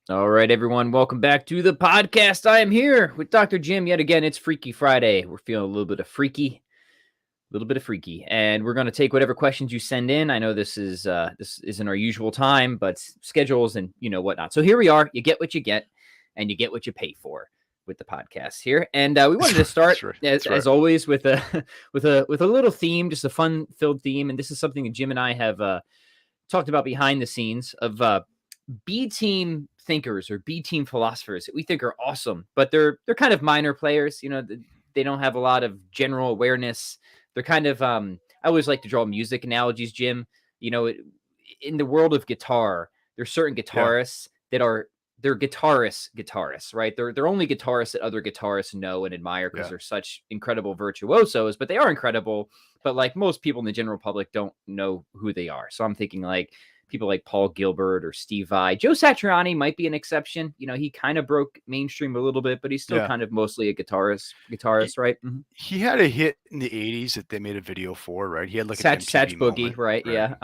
All right, everyone. Welcome back to the podcast. I am here with Dr. Jim yet again. It's Freaky Friday. We're feeling a little bit of freaky, and we're going to take whatever questions you send in. I know this isn't our usual time, but schedules and whatnot. So here we are. You get what you get, and you get what you pay for with the podcast here. And we wanted to start as always with a with a little theme, just a fun-filled theme. And this is something that Jim and I have talked about behind the scenes of B team thinkers or B team philosophers that we think are awesome, but they're kind of minor players. They don't have a lot of general awareness. They're kind of I always like to draw music analogies, Jim. In the world of guitar, there's certain guitarists that they're guitarists, right? They're only guitarists that other guitarists know and admire because they're such incredible virtuosos, but they are incredible. But like most people in the general public don't know who they are. So I'm thinking like people like Paul Gilbert or Steve Vai. Joe Satriani might be an exception. He kind of broke mainstream a little bit, but he's still kind of mostly a guitarist, right? Mm-hmm. He had a hit in the 80s that they made a video for, right? He had like Satch Boogie, moment, right? Yeah.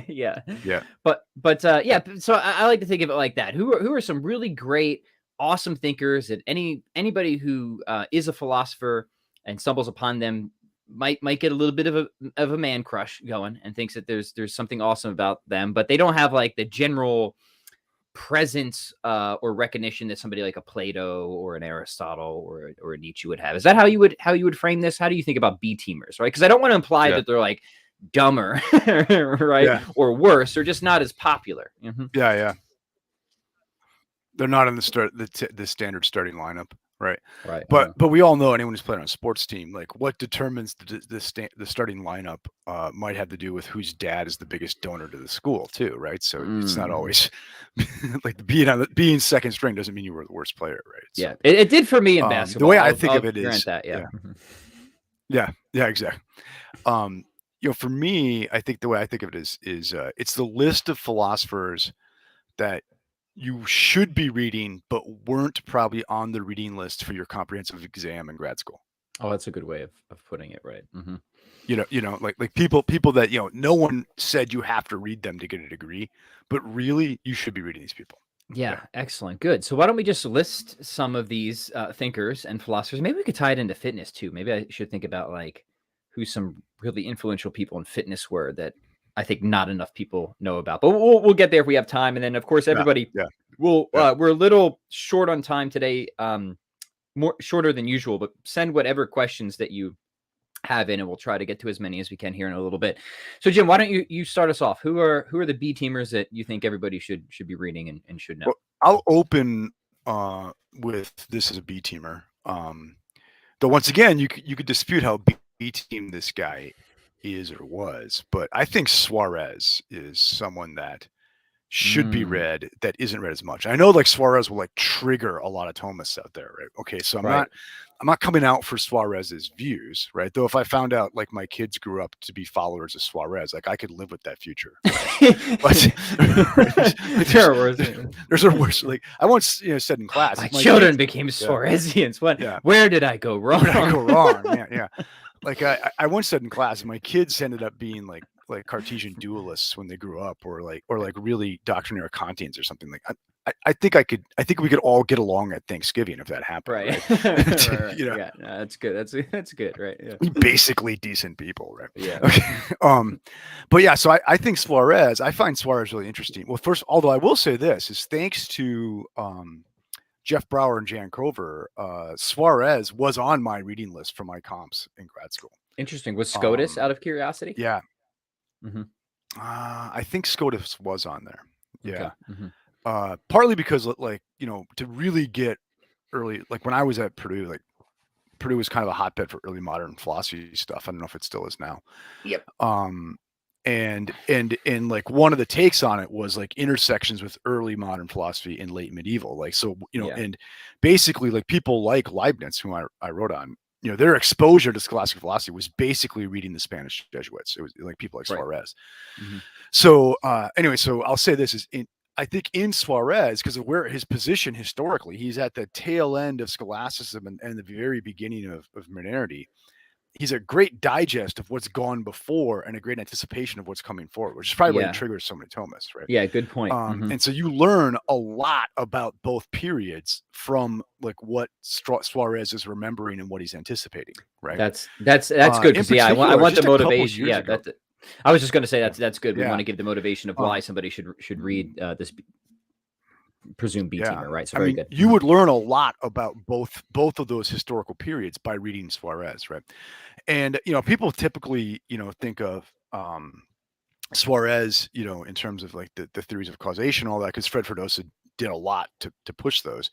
Yeah. But so I like to think of it like that. Who are some really great, awesome thinkers that anybody who is a philosopher and stumbles upon them might get a little bit of a man crush going and thinks that there's something awesome about them, but they don't have like the general presence or recognition that somebody like a Plato or an Aristotle or a Nietzsche would have. Is that how you would frame this? How do you think about B teamers, right? Because I don't want to imply that they're like dumber, right? Yeah. Or worse, or just not as popular. Mm-hmm. Yeah. They're not in the standard starting lineup. Right. But we all know anyone who's playing on a sports team, like what determines the starting lineup might have to do with whose dad is the biggest donor to the school too, right? So it's not always like being second string doesn't mean you were the worst player, right? So, yeah, it did for me in basketball. The way I think of it is yeah, exactly. For me, I think the way I think of it is it's the list of philosophers that you should be reading, but weren't probably on the reading list for your comprehensive exam in grad school. Oh, that's a good way of putting it, right? Mm-hmm. Like people that no one said you have to read them to get a degree, but really you should be reading these people. Yeah, excellent, good. So why don't we just list some of these thinkers and philosophers? Maybe we could tie it into fitness too. Maybe I should think about like who some really influential people in fitness were that I think not enough people know about, but we'll get there if we have time. And then of course, everybody we're a little short on time today, more shorter than usual, but send whatever questions that you have in and we'll try to get to as many as we can here in a little bit. So Jim, why don't you start us off? Who are the B teamers that you think everybody should be reading and should know? Well, I'll open with this as a B teamer. Though once again, you could dispute how B team this guy is or was, but I think Suarez is someone that should be read that isn't read as much. I know like Suarez will like trigger a lot of Thomists out there, right? Okay, so I'm not coming out for Suarez's views, right? Though if I found out like my kids grew up to be followers of Suarez, like I could live with that future. But there's a worse. Like I once said in class, my children became Suarezians. Where did I go wrong? Where did I go wrong? Yeah. Like I once said in class, my kids ended up being like Cartesian dualists when they grew up, or like really doctrinaire Kantians or something. Like I think we could all get along at Thanksgiving if that happened. Right. Right? Yeah, no, that's good. That's good. Right. Yeah. Basically decent people, right? Yeah. Okay. But yeah, so I think Suarez. I find Suarez really interesting. Well, first, although I will say this is thanks to Jeff Brower and Jan Crover, Suarez was on my reading list for my comps in grad school. Interesting. Was SCOTUS out of curiosity? Yeah. Mm-hmm. I think SCOTUS was on there. Yeah. Okay. Mm-hmm. Partly because to really get early, like when I was at Purdue, like Purdue was kind of a hotbed for early modern philosophy stuff. I don't know if it still is now. Yep. And like one of the takes on it was like intersections with early modern philosophy and late medieval, like, so, and basically like people like Leibniz, who I wrote on, their exposure to scholastic philosophy was basically reading the Spanish Jesuits. It was like people like Suarez. Mm-hmm. So anyway, so I'll say this is I think in Suarez, because of where his position historically, he's at the tail end of scholasticism and the very beginning of modernity. he's a great digest of what's gone before and a great anticipation of what's coming forward, which is probably why he triggers so many Thomists, right? Yeah, good point. And so you learn a lot about both periods from like what Suarez is remembering and what he's anticipating, right? That's good, because I want the motivation. Yeah, I was just going to say that's good. We want to give the motivation of why somebody should read this presumed B teamer, right? So very good. You would learn a lot about both of those historical periods by reading Suarez, right? And people typically think of Suarez, in terms of like the theories of causation, all that, because Fred Ferdosa did a lot to push those.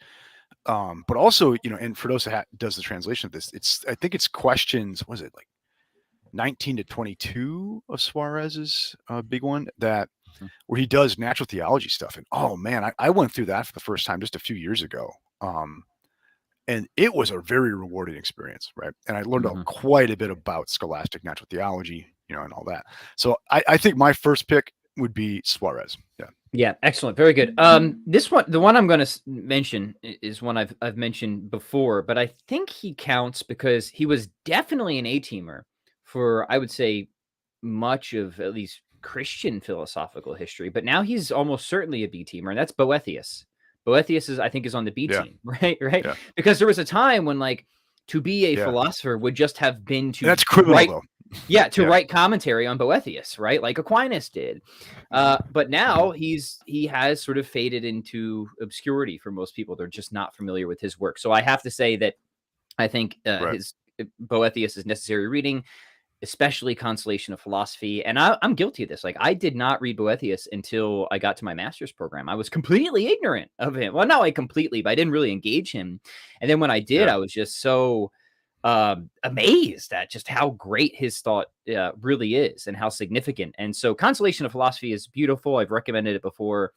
But also, and Ferdosa does the translation of this. I think it's questions, was it like 19 to 22 of Suarez's big one, that where he does natural theology stuff. And oh man, I went through that for the first time just a few years ago. And it was a very rewarding experience, right? And I learned quite a bit about scholastic natural theology, and all that. So I think my first pick would be Suarez. Yeah. Yeah, excellent. Very good. This one, the one I'm going to mention, is one I've mentioned before, but I think he counts because he was definitely an A-teamer for, I would say, much of at least Christian philosophical history, but now he's almost certainly a B-teamer, and that's Boethius. Boethius is on the B team, right? Yeah. Because there was a time when like to be a philosopher would just have been to that's criminal, though. Write commentary on Boethius, right? Like Aquinas did. But now he has sort of faded into obscurity for most people. They're just not familiar with his work. So I have to say that I think his Boethius is necessary reading, especially Consolation of Philosophy. And I'm guilty of this. Like, I did not read Boethius until I got to my master's program. I was completely ignorant of him. Well, not like completely, but I didn't really engage him. And then when I did, I was just so amazed at just how great his thought really is and how significant. And so Consolation of Philosophy is beautiful. I've recommended it before.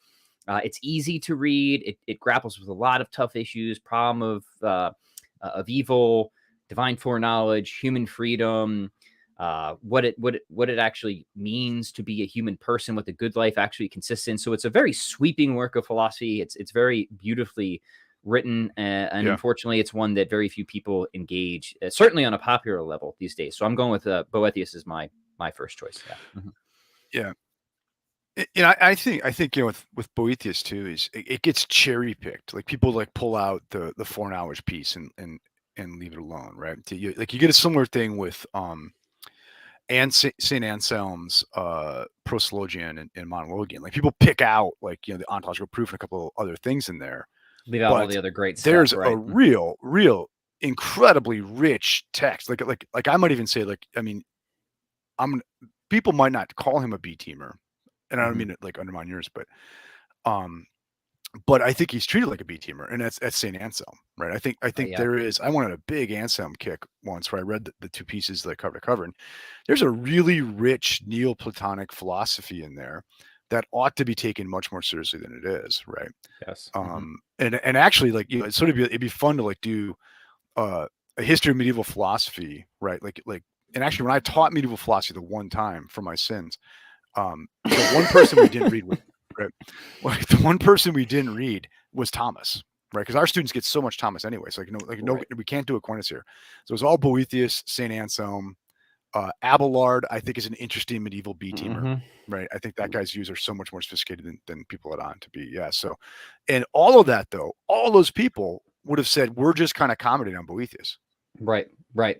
It's easy to read. It grapples with a lot of tough issues, problem of evil, divine foreknowledge, human freedom, what it actually means to be a human person, what the good life actually consists in. So it's a very sweeping work of philosophy. It's very beautifully written, and unfortunately, it's one that very few people engage, certainly on a popular level these days. So I'm going with Boethius as my first choice. Yeah. I think with Boethius too is it gets cherry picked. Like people like pull out the foreknowledge piece and leave it alone, right? You get a similar thing with and Saint Anselm's Proslogian and Monologian. Like people pick out like the ontological proof and a couple other things in there. Leave out all the other great stuff. There's a real incredibly rich text. Like I might even say people might not call him a B-teamer, and I don't mean to like undermine yours, but I think he's treated like a B-teamer, and that's Saint Anselm, right? I think there is. I wanted a big Anselm kick once where I read the two pieces like cover to cover, and there's a really rich Neoplatonic philosophy in there that ought to be taken much more seriously than it is, right? Yes. And actually, like it'd be fun to like do a history of medieval philosophy, right? And actually, when I taught medieval philosophy the one time for my sins, the one person we didn't read, right? Like the one person we didn't read was Thomas, right? Because our students get so much Thomas anyway. So we can't do Aquinas here. So it's all Boethius, Saint Anselm, Abelard. I think is an interesting medieval B-teamer, right? I think that guy's views are so much more sophisticated than people let on to be. Yeah. So, and all of that though, all those people would have said we're just kind of commenting on Boethius. Right.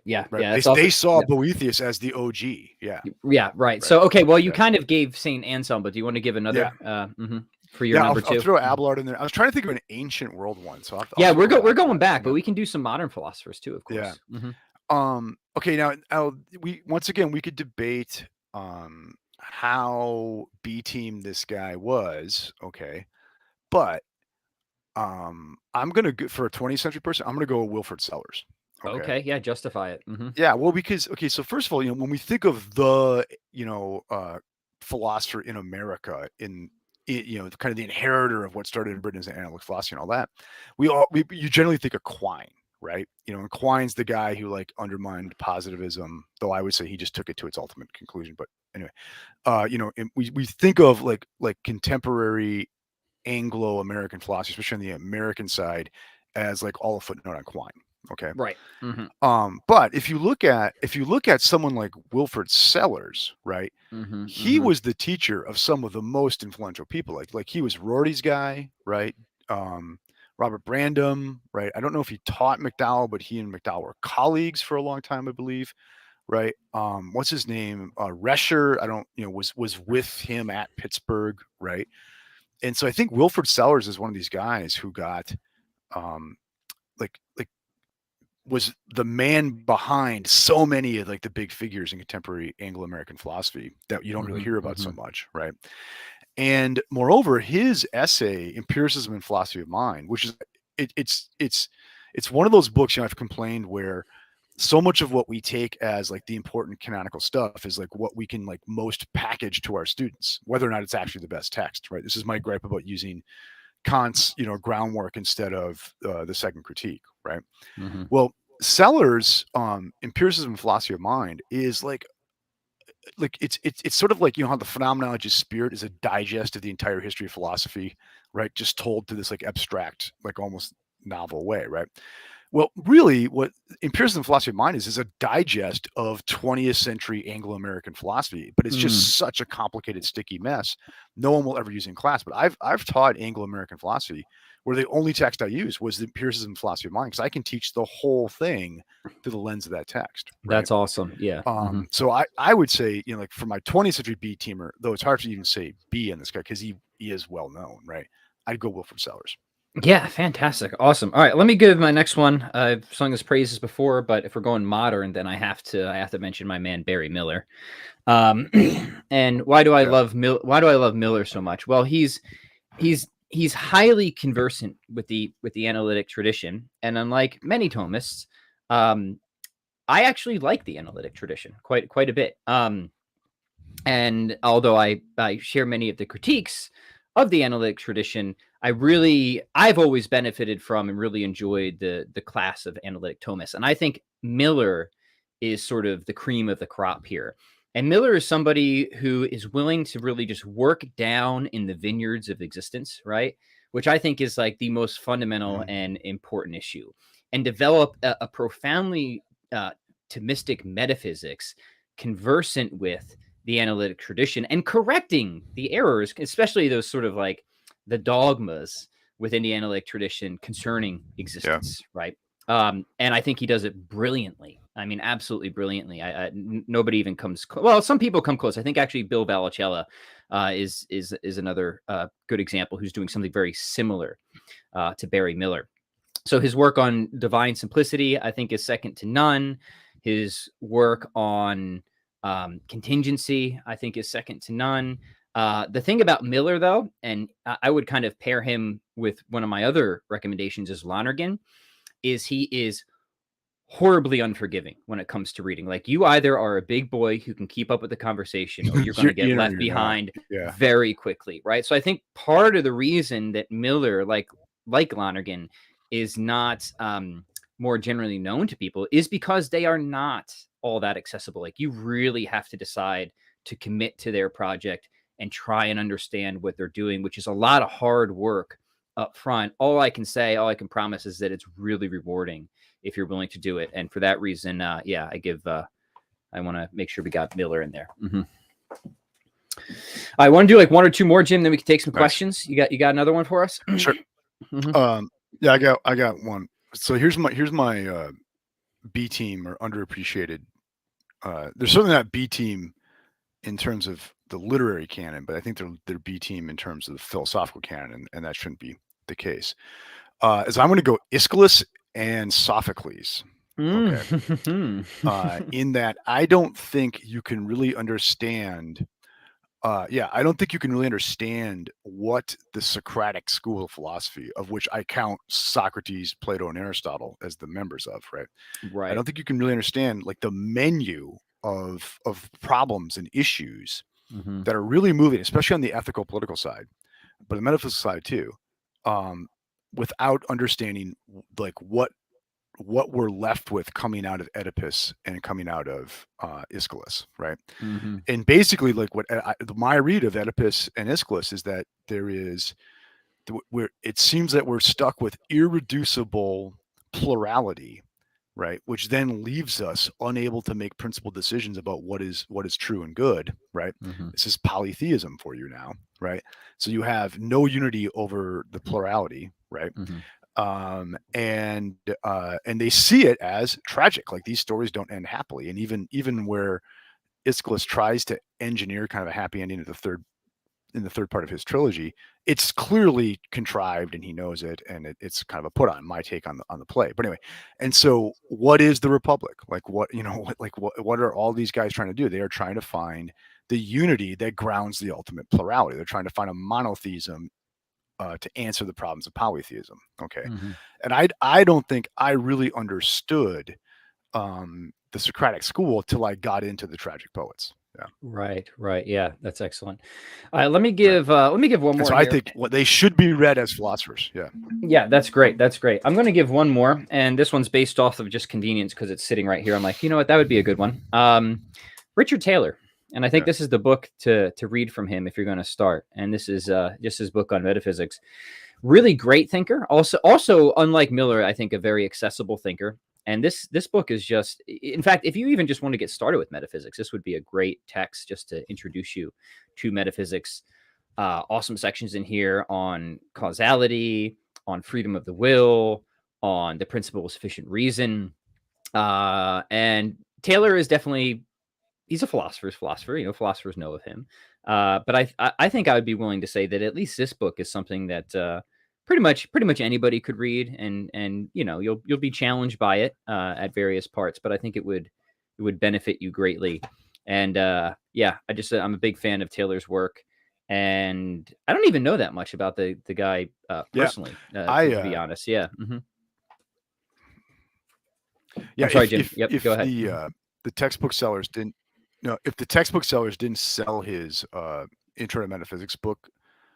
Yeah. Right. Yeah. They saw Boethius as the OG. Yeah. Yeah. Right. So, okay. Well, you kind of gave Saint Anselm, but do you want to give another for your number two? I'll throw Abelard in there. I was trying to think of an ancient world one. So we're going back, but we can do some modern philosophers too, of course. Yeah. Okay. Now we could debate how B-team this guy was. Okay. But I'm gonna go for a 20th century person. I'm gonna go with Wilford Sellers. Okay. Yeah. Justify it. Yeah. Well, because so first of all, when we think of the philosopher in America, kind of the inheritor of what started in Britain as analytic philosophy and all that, you generally think of Quine, right? And Quine's the guy who like undermined positivism, though I would say he just took it to its ultimate conclusion. But anyway, and we think of like contemporary Anglo-American philosophy, especially on the American side, as like all a footnote on Quine, Okay. Right. Mm-hmm. But if you look at someone like Wilford Sellers, right? Mm-hmm. He Mm-hmm. was the teacher of some of the most influential people. Like he was Rorty's guy, right? Um, Robert Brandom, right? I don't know if he taught McDowell, but he and McDowell were colleagues for a long time, I believe, right? What's his name? Rescher, I don't, was with him at Pittsburgh, right? And so I think Wilford Sellers is one of these guys who got um, like was the man behind so many of like the big figures in contemporary Anglo-American philosophy that you don't really Mm-hmm. hear about Mm-hmm. so much, right? And moreover, his essay "Empiricism and Philosophy of Mind," which is it's one of those books, I've complained where so much of what we take as like the important canonical stuff is like what we can like most package to our students, whether or not it's actually the best text, right? This is my gripe about using Kant's groundwork instead of the second critique, right? Mm-hmm. Well, Sellers' empiricism and philosophy of mind is like it's sort of like how the phenomenology of spirit is a digest of the entire history of philosophy, right? Just told to this like abstract, like almost novel way, right? Well, really, what empiricism and philosophy of mind is a digest of 20th century Anglo-American philosophy, but it's Mm. just such a complicated, sticky mess. No one will ever use it in class. But I've taught Anglo-American philosophy where the only text I used was the empiricism and philosophy of mind because I can teach the whole thing through the lens of that text, right? That's awesome. Yeah. Mm-hmm. So I would say, like for my 20th century B teamer, though it's hard to even say B in this guy because he is well known, right? I'd go Wilford Sellers. Yeah, fantastic. Awesome. All right, let me give my next one. I've sung his praises before, but if we're going modern, then I have to mention my man Barry Miller. Um, and Yeah. why do I love Miller so much? Well, he's highly conversant with the analytic tradition, and unlike many Thomists, um, I actually like the analytic tradition quite a bit. And although I share many of the critiques of the analytic tradition, I've always benefited from and really enjoyed the class of analytic Thomists. And I think Miller is sort of the cream of the crop here. And Miller is somebody who is willing to really just work down in the vineyards of existence, right? Which I think is like the most fundamental Mhm. and important issue, and develop a profoundly Thomistic metaphysics conversant with the analytic tradition and correcting the errors, especially those sort of like the dogmas within the analytic tradition concerning Yeah. existence, right? And I think he does it brilliantly. I mean, absolutely brilliantly. Nobody even comes. Well, some people come close. I think actually Bill Vallicella is another good example who's doing something very similar to Barry Miller. So his work on divine simplicity, I think, is second to none. His work on contingency, I think, is second to none. The thing about Miller, though, and I would kind of pair him with one of my other recommendations is Lonergan, is he is horribly unforgiving when it comes to reading. Like you either are a big boy who can keep up with the conversation or you're going to get left You're not. behind Yeah. very quickly, right? So I think part of the reason that Miller, like Lonergan, is not more generally known to people is because they are not all that accessible. Like you really have to decide to commit to their project and try and understand what they're doing, which is a lot of hard work up front. All I can promise is that it's really rewarding if you're willing to do it. And for that reason, yeah, I want to make sure we got Miller in there. Mm-hmm. I want to do like one or two more, Jim. Then we can take some Nice. questions. You got another one for us? Sure. Mm-hmm. Yeah, I got one. So here's my B team or underappreciated. There's certainly not B team in terms of the literary canon, but I think they're B team in terms of the philosophical canon, and that shouldn't be the case. Is I'm going to go Aeschylus and Sophocles. Okay. In that I don't think you can really understand. I don't think you can really understand what the Socratic school of philosophy, of which I count Socrates, Plato, and Aristotle as the members of, right? I Right. don't think you can really understand like the menu of problems and issues Mm-hmm. that are really moving, especially on the ethical political side, but the metaphysical side too, um, without understanding like what we're left with coming out of Oedipus and coming out of Aeschylus, right? Mm-hmm. And basically, like my read of Oedipus and Aeschylus is that it seems that we're stuck with irreducible plurality right? Which then leaves us unable to make principled decisions about what is true and good, right? Mm-hmm. This is polytheism for you now, right? So you have no unity over the plurality, right? Mm-hmm. And they see it as tragic. Like these stories don't end happily, and even where Aeschylus tries to engineer kind of a happy ending in the third part of his trilogy, it's clearly contrived and he knows it, and it's kind of a put on, my take on the play. But anyway, and so what is the Republic? Like what, what are all these guys trying to do? They are trying to find the unity that grounds the ultimate plurality. They're trying to find a monotheism to answer the problems of polytheism. Okay. Mm-hmm. And I don't think I really understood the Socratic school till I got into the tragic poets. Yeah. Right. Yeah, that's excellent. All right, let me give one And more so here. I think what they should be read as philosophers. Yeah. Yeah, that's great. That's great. I'm going to give one more, and this one's based off of just convenience because it's sitting right here. I'm like, you know what, that would be a good one. Richard Taylor, and I think this is the book to read from him if you're going to start. And this is just his book on metaphysics. Really great thinker. Also, unlike Miller, I think a very accessible thinker. And this book is just, in fact, if you even just want to get started with metaphysics, this would be a great text just to introduce you to metaphysics. Awesome sections in here on causality, on freedom of the will, on the principle of sufficient reason. And Taylor is definitely, he's a philosopher's philosopher. Philosophers know of him. But I think I would be willing to say that at least this book is something that pretty much anybody could read, and you'll be challenged by it at various parts. But I think it would benefit you greatly. And I'm a big fan of Taylor's work. And I don't even know that much about the guy personally, to be honest. Yeah. Mm-hmm. Yeah. I'm sorry, Jim. If go ahead. the textbook sellers didn't, if the textbook sellers didn't sell his Intro to Metaphysics book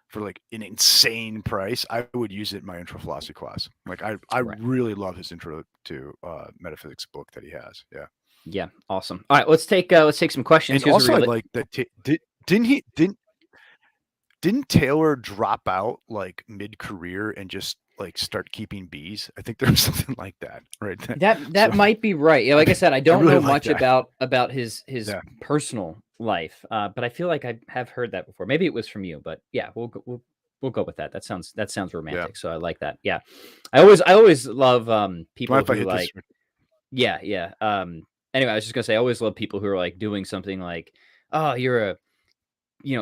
for like an insane price, I would use it in my intro philosophy class. Like I really love his Intro to Metaphysics book that he has. Yeah. Yeah. Awesome. All right. Let's take some questions. And also, I like that. Didn't Taylor drop out like mid-career and just like start keeping bees? I think there's something like that, right? That might be right. Yeah, like I said, I don't know much about his personal life, but I feel like I have heard that before. Maybe it was from you, but yeah, we'll go with that. That sounds romantic. Yeah. So I like that. Yeah, I always love people who like. Yeah. Anyway, I was just gonna say I always love people who are like doing something like, oh, you're a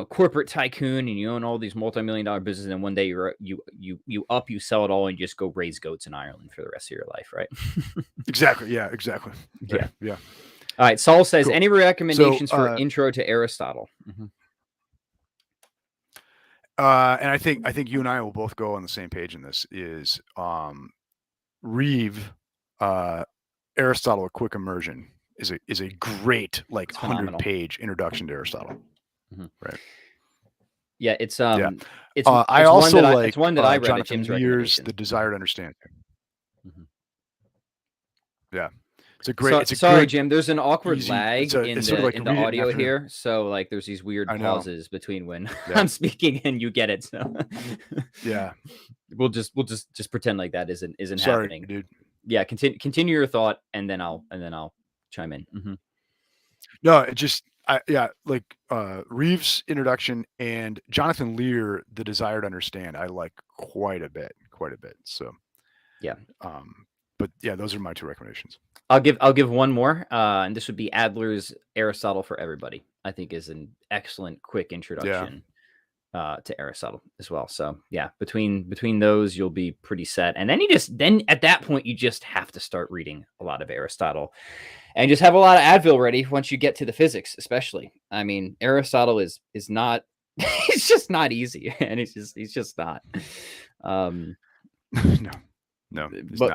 corporate tycoon and you own all these multi-million-dollar businesses, and one day you sell it all and just go raise goats in Ireland for the rest of your life, right? Exactly. Yeah, exactly. Yeah. Yeah. All right. Saul says, any recommendations for intro to Aristotle? Mm-hmm. And I think you and I will both go on the same page in this. Is Reeve, Aristotle: A Quick Immersion is a great 100-page introduction to Aristotle. Mm-hmm. Right. Yeah, it's I one that I read at Jonathan Lear's The Desire to Understand. Mm-hmm. Yeah, it's a great. Sorry, Jim. There's an awkward lag in the audio here, so like there's these weird pauses between when I'm speaking and you get it. So yeah, we'll just pretend like that isn't Sorry, happening, dude. Yeah, continue your thought, and then I'll chime in. Mm-hmm. No, it just. Reeves' introduction and Jonathan Lear, The Desire to Understand, I like quite a bit. So, yeah. But yeah, those are my two recommendations. I'll give one more, and this would be Adler's Aristotle for Everybody. I think is an excellent, quick introduction to Aristotle as well. So yeah, between those, you'll be pretty set. And then at that point, you just have to start reading a lot of Aristotle. And just have a lot of Advil ready once you get to the physics, especially. I mean, Aristotle is not, it's just not easy, and he's just not. No,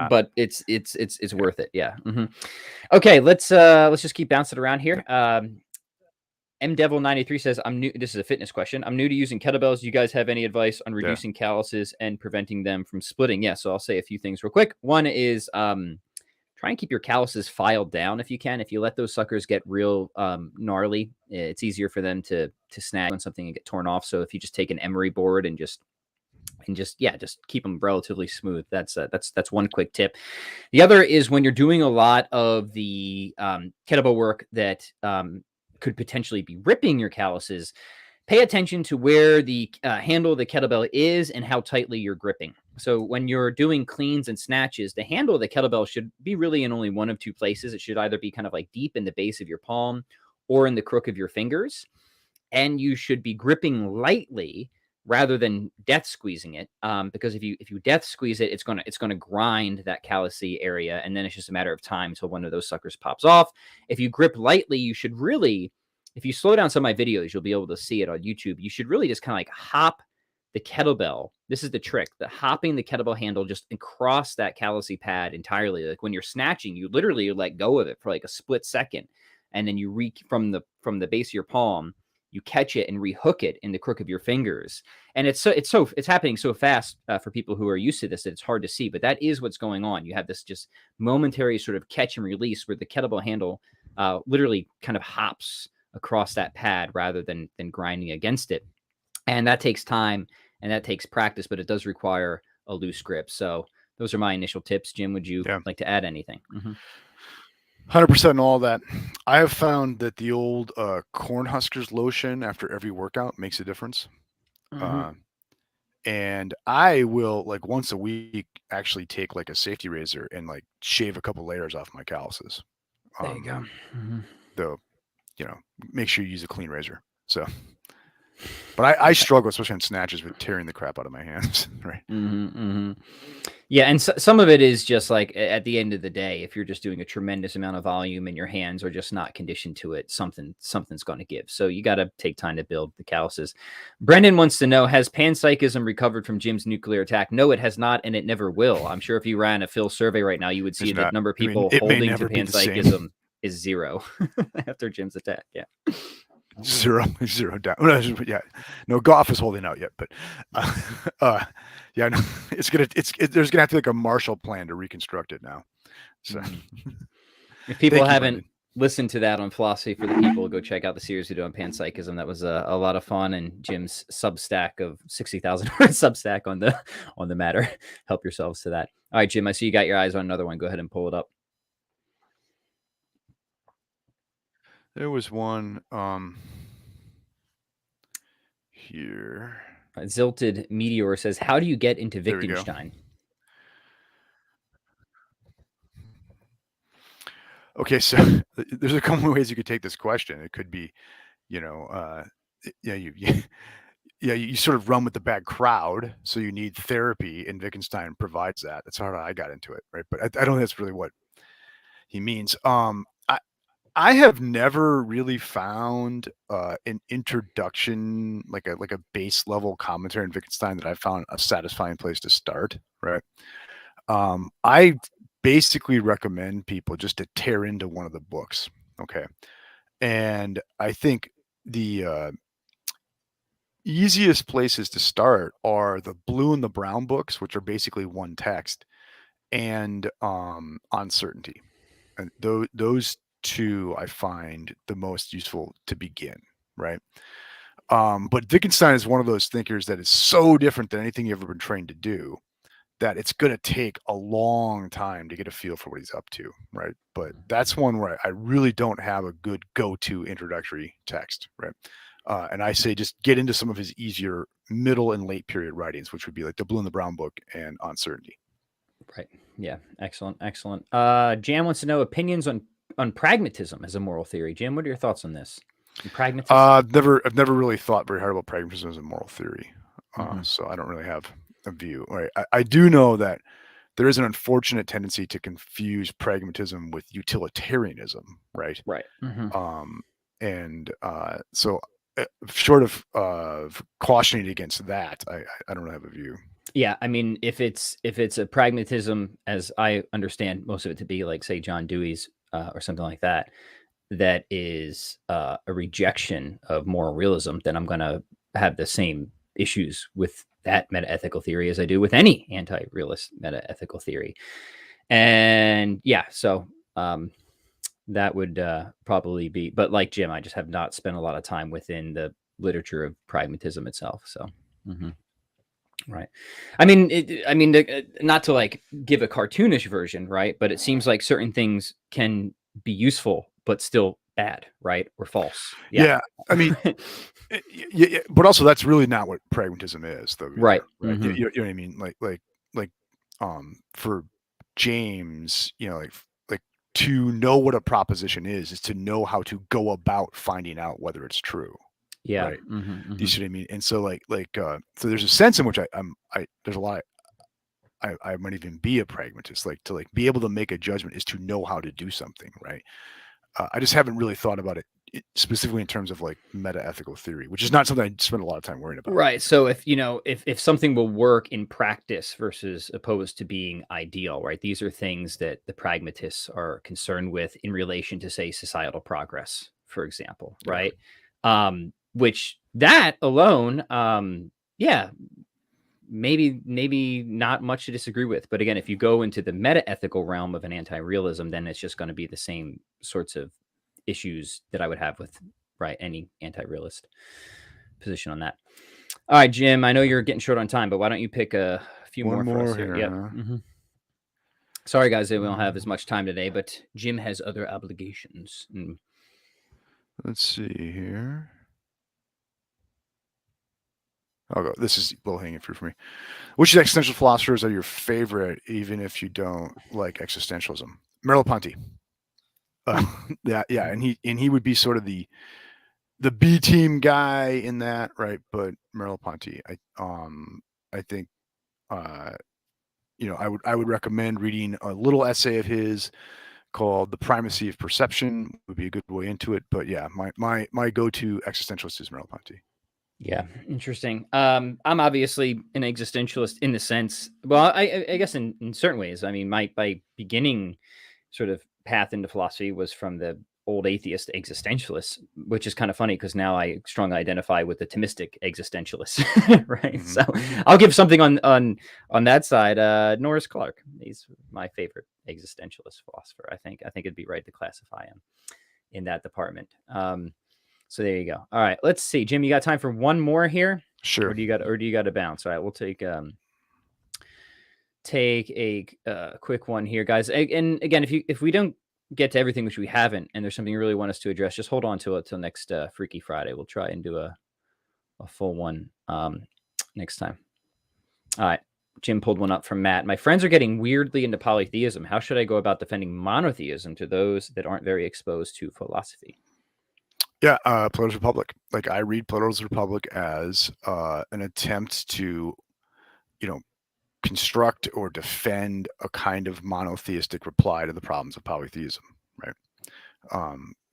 but it's worth it. Yeah. Mm-hmm. Okay, let's just keep bouncing around here. MDevil93 says, I'm new. This is a fitness question. I'm new to using kettlebells. Do you guys have any advice on reducing calluses and preventing them from splitting? Yeah, so I'll say a few things real quick. One is try and keep your calluses filed down if you can. If you let those suckers get real gnarly, it's easier for them to snag on something and get torn off. So if you just take an emery board and just and just keep them relatively smooth. That's one quick tip. The other is when you're doing a lot of the kettlebell work that could potentially be ripping your calluses, pay attention to where the handle of the kettlebell is and how tightly you're gripping. So when you're doing cleans and snatches, the handle of the kettlebell should be really in only one of two places. It should either be kind of like deep in the base of your palm or in the crook of your fingers. And you should be gripping lightly rather than death squeezing it, because if you death squeeze it, it's gonna grind that callousy area, and then it's just a matter of time until one of those suckers pops off. If you grip lightly, you should really, if you slow down some of my videos, you'll be able to see it on YouTube. You should really just kind of like hop the kettlebell. This is the trick: the hopping the kettlebell handle just across that callousy pad entirely. Like when you're snatching, you literally let go of it for like a split second, and then you from the base of your palm, you catch it and rehook it in the crook of your fingers. And it's happening so fast for people who are used to this that it's hard to see, but that is what's going on. You have this just momentary sort of catch and release where the kettlebell handle literally kind of hops across that pad rather than grinding against it. And that takes time and that takes practice, but it does require a loose grip. So those are my initial tips. Jim, would you like to add anything? 100% on all that. I have found that the old Cornhuskers lotion after every workout makes a difference. And I will, like, once a week actually take like a safety razor and like shave a couple layers off my calluses. There you go. Though, make sure you use a clean razor. So, but I struggle, especially on snatches, with tearing the crap out of my hands. Right. Yeah, and some of it is just like at the end of the day, if you're just doing a tremendous amount of volume and your hands are just not conditioned to it, something's going to give. So you got to take time to build the calluses. Brendan wants to know, has panpsychism recovered from Jim's nuclear attack? No, it has not, and it never will. I'm sure if you ran a Phil survey right now, you would see the number of people holding to panpsychism is zero after Jim's attack. Yeah. Zero down. Yeah, no, Goff is holding out yet, but yeah, no, there's gonna have to be like a Marshall Plan to reconstruct it now. So, if people haven't listened to that on Philosophy for the People, go check out the series we do on panpsychism. That was a lot of fun, and Jim's Substack of 60,000 word Substack on the matter. Help yourselves to that. All right, Jim, I see you got your eyes on another one. Go ahead and pull it up. There was one here. Zilted Meteor says, how do you get into Wittgenstein? Okay, so there's a couple of ways you could take this question. It could be, you sort of run with the bad crowd, so you need therapy, and Wittgenstein provides that. That's how I got into it, right? But I don't think that's really what he means. I have never really found an introduction, like a base level commentary on Wittgenstein that I found a satisfying place to start, right? I basically recommend people just to tear into one of the books, okay? And I think the easiest places to start are the blue and the brown books, which are basically one text, and Uncertainty. And those two I find the most useful to begin, right? But Wittgenstein is one of those thinkers that is so different than anything you've ever been trained to do that it's going to take a long time to get a feel for what he's up to, right? But that's one where I really don't have a good go-to introductory text, right? And I say just get into some of his easier middle and late period writings, which would be like the Blue and the Brown book and Uncertainty. Right. Yeah. Excellent. Jan wants to know opinions on pragmatism as a moral theory. Jim, what are your thoughts on this? Pragmatism? I've never really thought very hard about pragmatism as a moral theory, so I don't really have a view. Right? I do know that there is an unfortunate tendency to confuse pragmatism with utilitarianism, right? Right. So short of cautioning against that, I don't really have a view. Yeah, I mean, if it's a pragmatism, as I understand most of it to be, like say John Dewey's or something like that, that is a rejection of moral realism, then I'm going to have the same issues with that metaethical theory as I do with any anti-realist metaethical theory. And yeah, so that would probably be, but like Jim, I just have not spent a lot of time within the literature of pragmatism itself. So, Right. I mean, not to like give a cartoonish version, right? But it seems like certain things can be useful, but still bad, right? Or false. Yeah. I mean, yeah, but also that's really not what pragmatism is, though. Right. Either, right? Mm-hmm. You know what I mean? Like, for James, like to know what a proposition is to know how to go about finding out whether it's true, Yeah. right? Mm-hmm, Do mm-hmm. you see what I mean? And so, so there's a sense in which there's a lot. I might even be a pragmatist, like to like be able to make a judgment is to know how to do something, right? I just haven't really thought about it specifically in terms of like meta-ethical theory, which is not something I spend a lot of time worrying about. Right. So if something will work in practice versus opposed to being ideal, right? These are things that the pragmatists are concerned with in relation to, say, societal progress, for example, Yeah. right? Which that alone, yeah, maybe not much to disagree with. But again, if you go into the meta-ethical realm of an anti-realism, then it's just going to be the same sorts of issues that I would have with, right, any anti-realist position on that. All right, Jim, I know you're getting short on time, but why don't you pick a few One more for us more here? here, Yep. huh? Mm-hmm. Sorry, guys, that we don't have as much time today, but Jim has other obligations. Let's see here. I'll go. This is low hanging fruit for me. Which existential philosophers are your favorite, even if you don't like existentialism? Merleau-Ponty. Yeah, and he would be sort of the B team guy in that, right? But Merleau-Ponty, I think, I would recommend reading a little essay of his called "The Primacy of Perception." Would be a good way into it. But yeah, my go-to existentialist is Merleau-Ponty. Yeah, interesting. I'm obviously an existentialist in the sense, well, I guess in certain ways. I mean, my beginning sort of path into philosophy was from the old atheist existentialists, which is kind of funny because now I strongly identify with the Thomistic existentialists, right? Mm-hmm. So I'll give something on that side. Norris Clark, he's my favorite existentialist philosopher. I think it'd be right to classify him in that department. So there you go. All right, let's see, Jim. You got time for one more here? Sure. Or do you got to bounce? All right, we'll take a quick one here, guys. And again, if we don't get to everything, which we haven't, and there's something you really want us to address, just hold on to it till next Freaky Friday. We'll try and do a full one next time. All right. Jim pulled one up from Matt. My friends are getting weirdly into polytheism. How should I go about defending monotheism to those that aren't very exposed to philosophy? Yeah, Plato's Republic. Like I read Plato's Republic as an attempt to, construct or defend a kind of monotheistic reply to the problems of polytheism, right?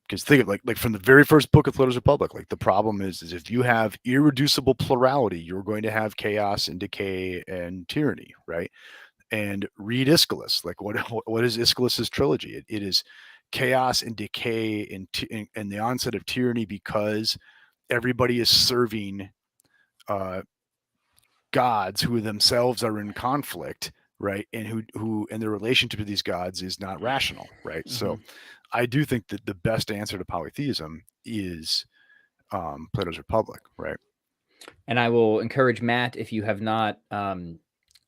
Because think of like from the very first book of Plato's Republic, like the problem is if you have irreducible plurality, you're going to have chaos and decay and tyranny, right? And read Aeschylus. Like what is Aeschylus's trilogy? It is chaos and decay and the onset of tyranny because everybody is serving gods who themselves are in conflict, right? And who and their relationship to these gods is not rational, right? Mm-hmm. So I do think that the best answer to polytheism is Plato's Republic, right? And I will encourage Matt, if you have not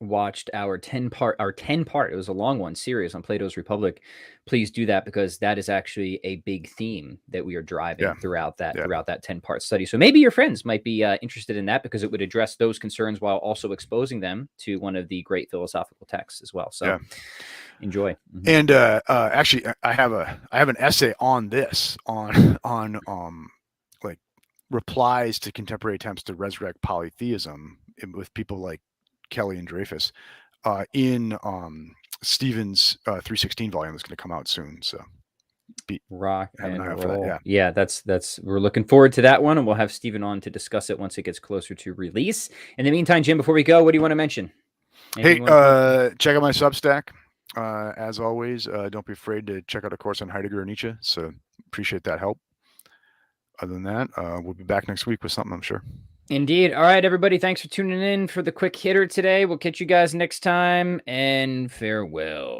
watched our 10-part, it was a long one, series on Plato's Republic, please do that, because that is actually a big theme that we are driving throughout that 10-part study. So maybe your friends might be interested in that, because it would address those concerns while also exposing them to one of the great philosophical texts as well. So enjoy. Mm-hmm. And actually, I have an essay on this on like replies to contemporary attempts to resurrect polytheism with people like Kelly and Dreyfus in Stephen's 316 volume that's going to come out soon. So rock and roll. That, yeah, that's we're looking forward to that one, and we'll have Stephen on to discuss it once it gets closer to release. In the meantime, Jim, before we go, what do you want to mention? Anything check out my Substack. As always, don't be afraid to check out a course on Heidegger and Nietzsche. So appreciate that help. Other than that, we'll be back next week with something, I'm sure. Indeed. All right, everybody. Thanks for tuning in for the quick hitter today. We'll catch you guys next time, and farewell.